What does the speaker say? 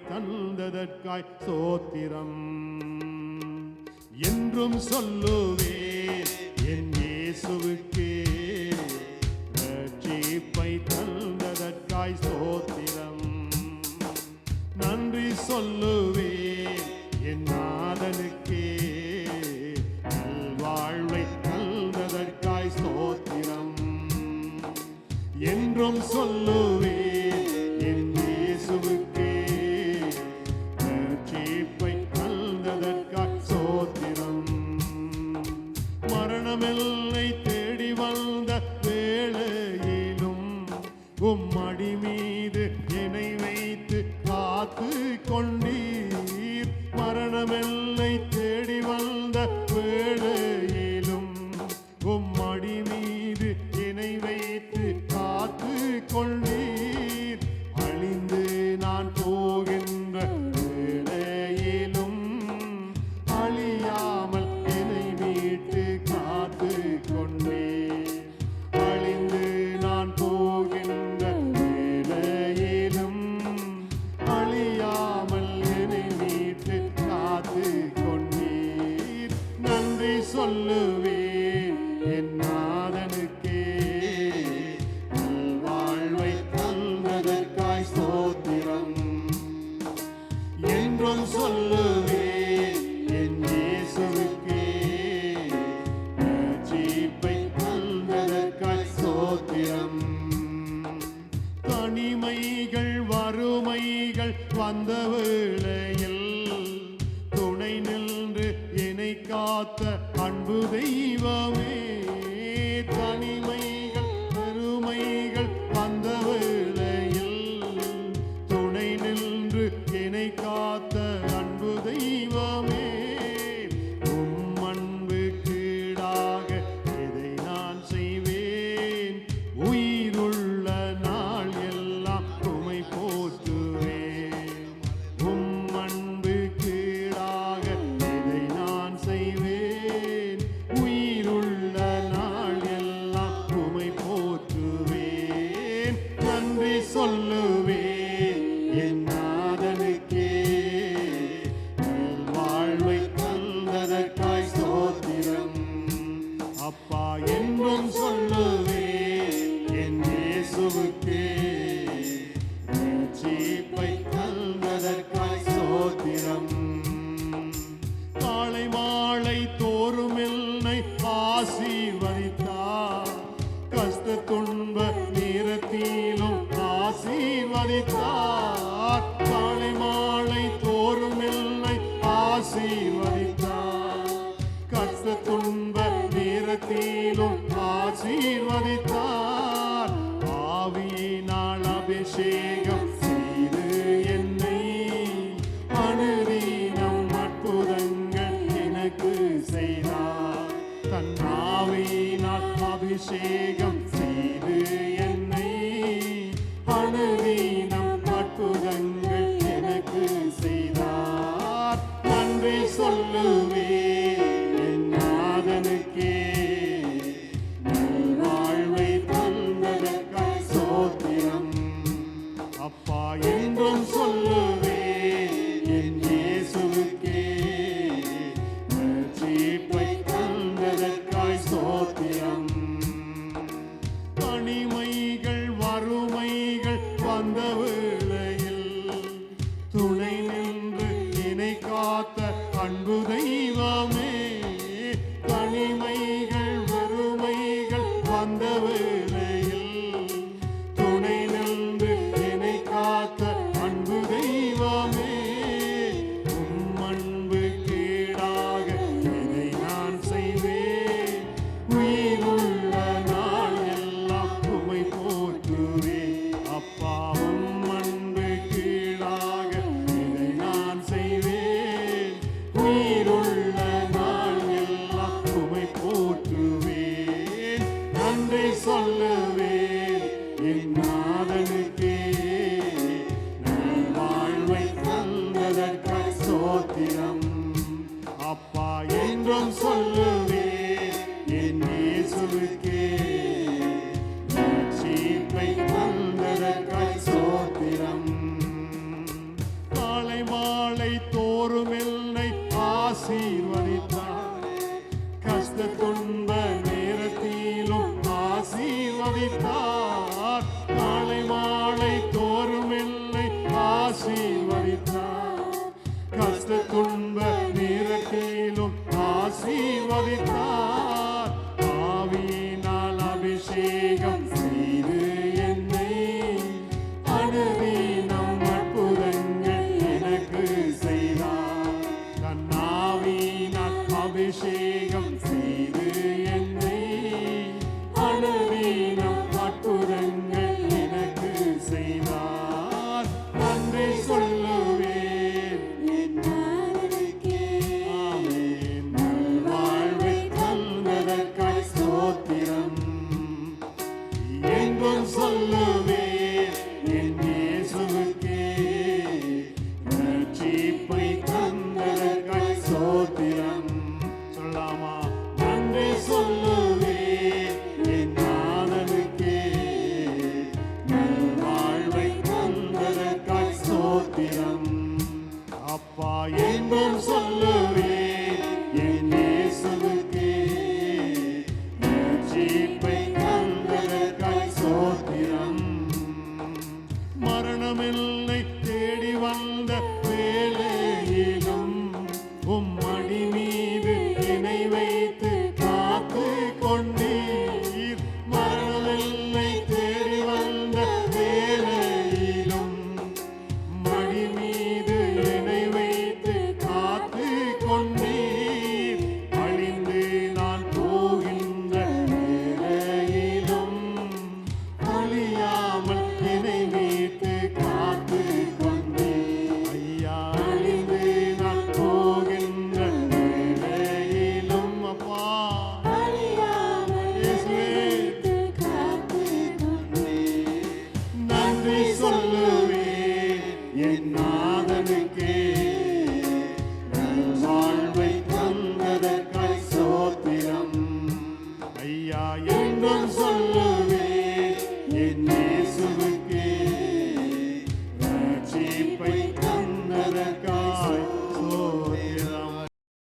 தந்ததற்காய் ஸ்தோத்திரம். என்றும் சொல்லுவேன் என் இயேசுவுக்கே, ரட்சிப்பை தந்ததற்காய் ஸ்தோத்திரம். நன்றி சொல்லுவேன் என் நாதனுக்கே, வாழ்வை தந்ததற்காய் ஸ்தோத்திரம். என்றும் சொல்லுவேன் என் இயேசுவுக்கே, ரட்சிப்பை தந்ததற்காய் ஸ்தோத்திரம். மரணமெல்லை தேடி வந்த வேளையிலும் உம்மடி மீது என்னை வைத்து காத்து கொண்டீர். மரணமெல்லை தேடி வந்த வேளையிலும் உம்மடி மீது என்னை வைத்து காத்து கொண்டீர். அழிந்து நான் போகின்ற வேளையிலும் அழியாமல் என்னை மீட்டு காத்து கொண்டீர். அழிந்து நான் போகின்ற வேளையிலும் அழியாமல் என்னை மீட்டு காத்து கொண்டீர். நன்றி சொல்லுவேன் என் நாதனுக்கே, வாழ்வை தந்ததற்காய் ஸ்தோத்திரம். என்றும் சொல்லுவேன் என் இயேசுவுக்கே, ரட்சிப்பை தந்ததற்காய் ஸ்தோத்திரம். தனிமைகள் வறுமைகள் வந்த வேளையில் துணை நின்று என்னை காத்த அன்பு தெய்வமே. தனிமைகள் வறுமைகள் வந்த வேளையில் துணை நின்று என்னை காத்த அன்பு தெய்வமே. உம் அன்பு கீழாக எதை நான் செய்வேன், உயிருள்ள நாள் எல்லாம் உம்மை போற்றுவேன். உம் அன்பு கீழாக எதை நான் செய்வேன், உயிருள்ள மாலை தோறும் என்னை ஆசீர்வதித்தார். கஷ்ட துன்ப நேரத்திலும் ஆசீர்வதித்தார். மாலை தோறும் என்னை ஆசீர்வதித்தார். கஷ்ட துன்ப நேரத்திலும் ஆசீர்வதித்தார். ஆவியினால் அபிஷேகம் செய்து என்னை அனுதினம் அற்புதங்கள் எனக்கு செய்தார். தன் ஆவியினால் அபிஷேகம் செய்து என்னை அனுதினம் அற்புதங்கள் எனக்கு செய்தார். நன்றி சொல்லுவேன் என் நாதனுக்கே. ஆமென். நல்வாழ்வை தந்ததற்காய் ஸ்தோத்திரம். எங்கும் சொல்லுவேன் என் இயேசுவுக்கே. ரட்சிப்பை தந்ததற்காய் ஸ்தோத்திரம். சொல்லாமா? நன்றி சொல்லுவேன் என் நாதனுக்கே. நல்வாழ்வை தந்ததற்காய் ஸ்தோத்திரம். அப்பா எங்கும் சொல்லுவேன் என் இயேசுவுக்கே. ரட்சிப்பை தந்ததற்காய் ஸ்தோத்திரம். மரணமில்லை தேடி வந்த வேளையிலும் உம்மடி மீது இணை வைத்து காத்து கொண்டீர். மரணமில்லை தேடி வந்த வேளையிலும் மடி மீது